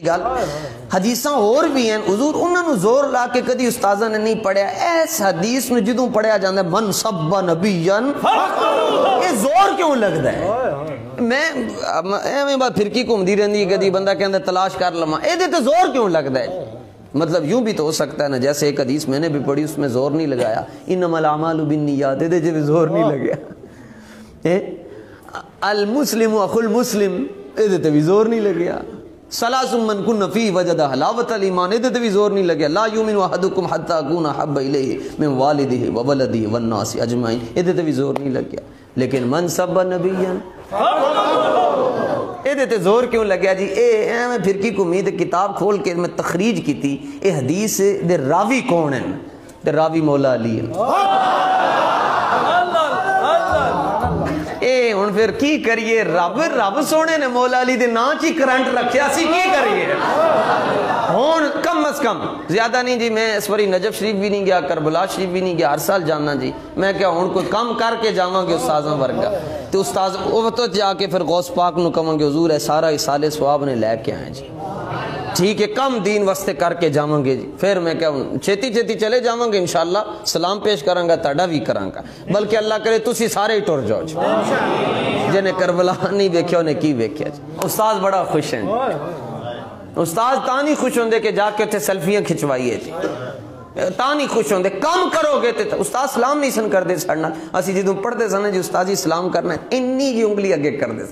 گل حدیثاں اور بھی ہیں حضور انہاں نو زور لا کے کدی استاذاں نے نہیں پڑھیا اس حدیث نو جدوں پڑھیا جاندا ہے من سب نبیا یہ زور کیوں لگدا ہے میں ایویں بات پھرکی گھومدی رہندی ہے کدی بندہ کہندا تلاش کر لواں اے دے تے زور کیوں لگدا ہے مطلب یوں بھی تو ہو سکتا ہے نا جیسے ایک حدیث میں نے بھی پڑھی اس میں زور نہیں لگایا انما الاعمال بالنیات دے جے زور نہیں لگیا المسلم اخو المسلم اے دے تے بھی زور نہیں لگیا ثلاث من کن فی وجد حلاوت الایمان اے تے بھی زور نہیں لگیا لا یؤمن احدکم حتی اکون احب الیہ من والدہ وولدہ والناس اجمعین اے تے بھی زور نہیں لگیا لیکن من سب نبیا اے تے زور کیوں لگیا جی اے میں پھر کی امید کتاب کھول کے میں تخریج کی تھی اے حدیث دے راوی کون ہیں تے راوی مولا علی اے ہن پھر کی کریے رب سونے نے مولا علی دے نام چی کرنٹ رکھیا سی کی کریے ہن کم از کم زیادہ نہیں جی میں اس واری نجف شریف بھی نہیں گیا کربلا شریف بھی نہیں گیا ہر سال جانا جی میں کیا ہن کوئی کام کر کے جاواں گے استاذاں ورگا تے استاذ او تو جا کے پھر غوث پاک نو کہاں گے حضور ہے سارا اصالے ثواب نے لے کے آئے جی ٹھیک ہے کم دین واسطے کر کے جاواں گے جی پھر میں کیا چھتی چھتی چلے جاواں گے انشاءاللہ سلام پیش کراں گا تہاڈا بھی کراں گا بلکہ اللہ کرے تسی سارے ہی ٹر جاؤ جی جنے کربلا نہیں ویکھیا نے کی ویکھیا جی استاد بڑا خوش ہیں استاد تا نہیں خوش ہوندے کہ جا کے اتنے سیلفیاں کھچوائیے جی تا نہیں خوش ہوندے کام کرو گے تے استاد سلام نہیں سن کردے سڑنا اسی جدوں پڑھتے سن جی استاد جی سلام کرنا ہے انی کی انگلی اگے کر دے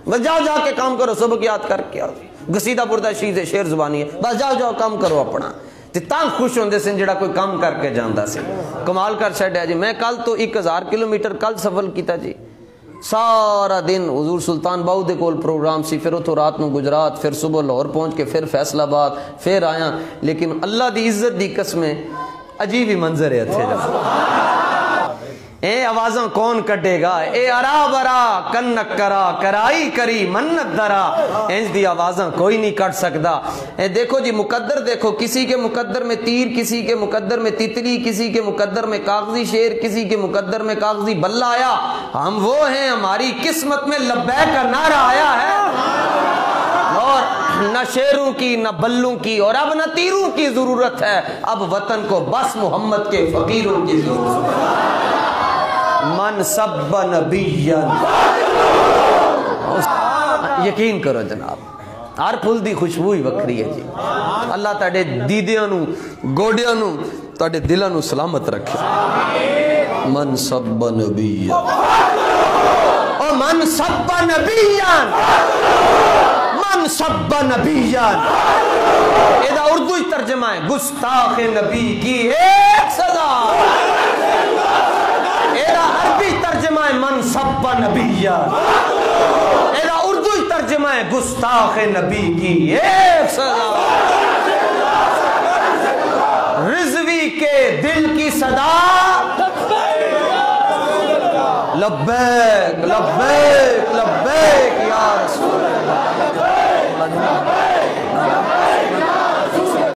بس جاؤ جا کے کام کرو سبق یاد کر کے آؤ گسیدہ بردہ شیز شیر زبانی ہے بس جاؤ جاؤ کام کرو اپنا تے تاں خوش ہوندے سن جڑا کوئی کام کر کے جاندا سی کمال کر چھڈیا جی میں کل تو 1000 کلومیٹر کل سفر کیتا جی سارا دن حضور سلطان باؤ دے کول پروگرام سی پھر اتھوں رات نو گجرات پھر صبح لاہور پہنچ کے پھر فیصل آباد پھر آیا لیکن اللہ دی عزت دی قسمیں عجیب ہی منظر ہے اتھے جا اے آوازاں کون کٹے گا اے ارا برا کنک کرا کرائی کری منت درا انج دی آوازاں کوئی نہیں کٹ سکتا اے دیکھو جی مقدر دیکھو کسی کے مقدر میں تیر کسی کے مقدر میں تتلی کسی کے مقدر میں کاغذی شیر کسی کے مقدر میں کاغذی بلہ آیا ہم وہ ہیں ہماری قسمت میں لبیک کا نعرہ آیا ہے اور نہ شیروں کی نہ بلوں کی اور اب نہ تیروں کی ضرورت ہے اب وطن کو بس محمد کے فقیروں کی ضرورت ہے من سب نبیا یقین کرو جناب ہر پھل دی خوشبو ہی وکری ہے جی اللہ تاڑے دیدیاں نو گوڑیاں نو تاڑے دلاں نو سلامت رکھے من سب نبیا او من سب نبیا من سب نبیا ایدہ اردو ہی ترجمہ ہے گستاخ نبی کی ایک سزا ایرا عربی ترجمہ ہے من سب نبیہ ایرا اردو ترجمہ ہے گستاخ نبی کی ایک سزا رضوی کے دل کی صدا لبیک لبیک لبیک یا رسول اللہ